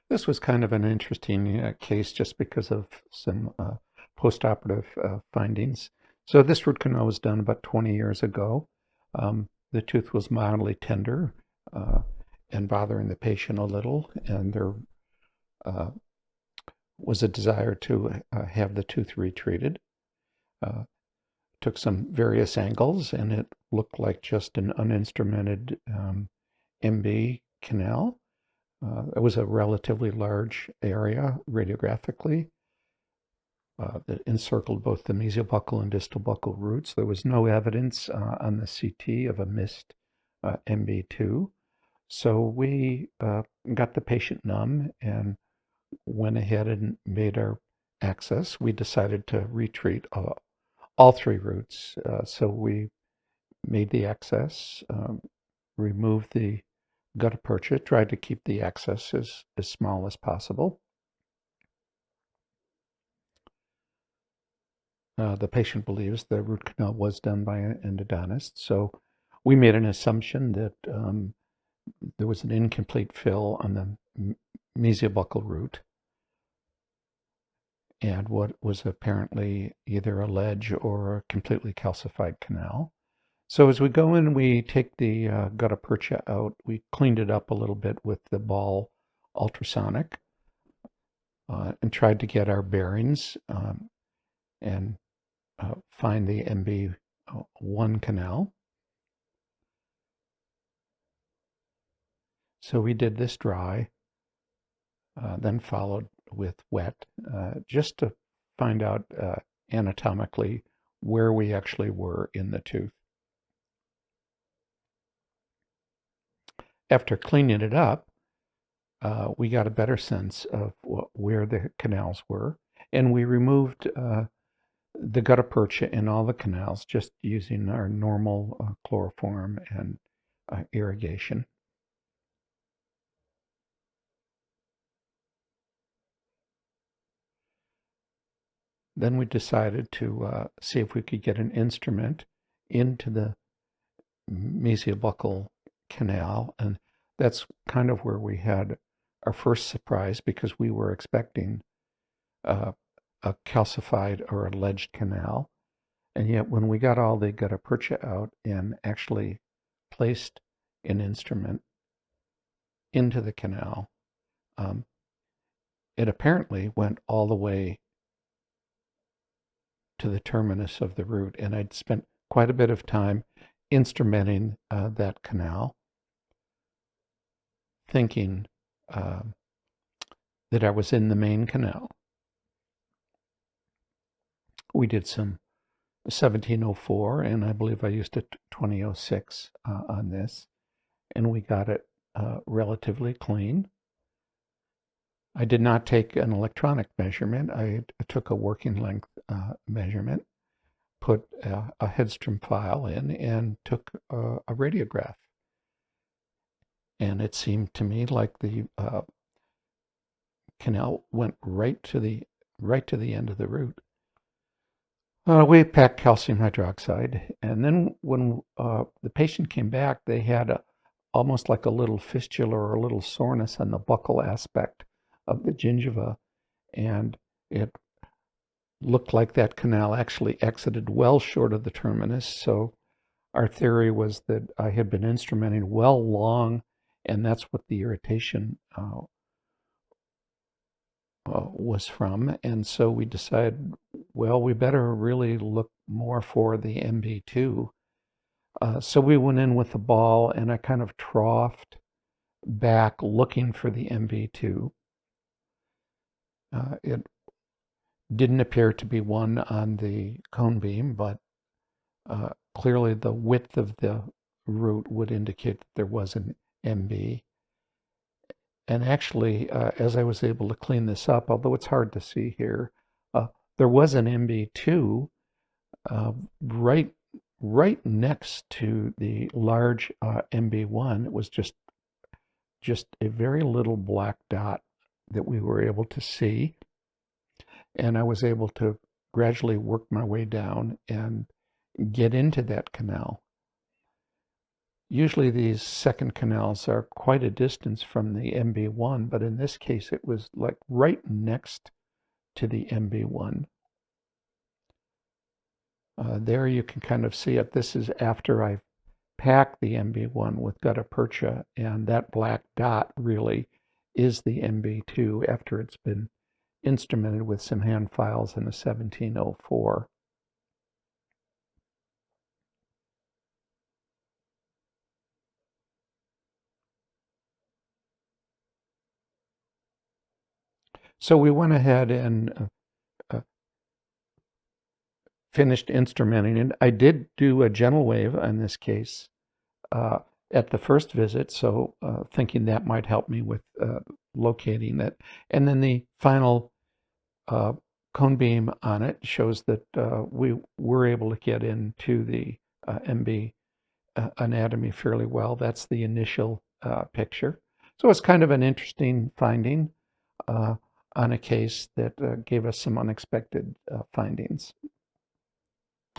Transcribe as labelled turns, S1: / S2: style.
S1: This was kind of an interesting case just because of some postoperative findings. So this root canal was done about 20 years ago. The tooth was mildly tender uh, and bothering the patient a little, and there uh, was a desire to have the tooth retreated. Uh, Took some various angles, and it looked like just an uninstrumented MB canal. It was a relatively large area radiographically that encircled both the mesiobuccal and distal buccal roots. There was no evidence on the CT of a missed MB2. So we got the patient numb and went ahead and made our access. We decided to retreat all three roots. So we made the access, removed the gutta percha, tried to keep the access as small as possible. The patient believes the root canal was done by an endodontist. So we made an assumption that there was an incomplete fill on the mesiobuccal root and what was apparently either a ledge or a completely calcified canal. So as we go in, we take the gutta percha out. We cleaned it up a little bit with the ball ultrasonic and tried to get our bearings and find the MB1 canal. So we did this dry, then followed with wet, just to find out anatomically where we actually were in the tooth. After cleaning it up, we got a better sense of where the canals were, and we removed the gutta percha in all the canals just using our normal chloroform and irrigation. Then we decided to see if we could get an instrument into the mesiobuccal canal, and that's kind of where we had our first surprise because we were expecting uh, a calcified or alleged canal, and yet when we got all the gutta percha out and actually placed an instrument into the canal, um, it apparently went all the way to the terminus of the root, and I'd spent quite a bit of time instrumenting that canal, thinking uh, that I was in the main canal. We did some 1704, and I believe I used a 2006 on this, and we got it relatively clean. I did not take an electronic measurement. I took a working length measurement, put a headstrom file in, and took a radiograph. And it seemed to me like the canal went right to the end of the root. We packed calcium hydroxide, and then when the patient came back, they had almost like a little fistula or a little soreness on the buccal aspect of the gingiva, and it looked like that canal actually exited well short of the terminus. So our theory was that I had been instrumenting well long, and that's what the irritation was from. And so we decided, well, we better really look more for the MB2. So we went in with the ball, and I kind of troughed back looking for the MB2. It didn't appear to be one on the cone beam, but clearly the width of the root would indicate that there was an MB. And actually, as I was able to clean this up, although it's hard to see here, there was an MB2 uh, right next to the large MB1. It was just a very little black dot that we were able to see, and I was able to gradually work my way down and get into that canal. Usually these second canals are quite a distance from the MB1, but in this case it was like right next to the MB1. There you can kind of see it. This is after I've packed the MB1 with gutta percha, and that black dot really is the MB2 after it's been instrumented with some hand files in a 1704. So we went ahead and finished instrumenting it. I did do a gentle wave in this case at the first visit, so thinking that might help me with locating it. And then the final cone beam on it shows that we were able to get into the MB anatomy fairly well. That's the initial picture. So it's kind of an interesting finding on a case that gave us some unexpected findings.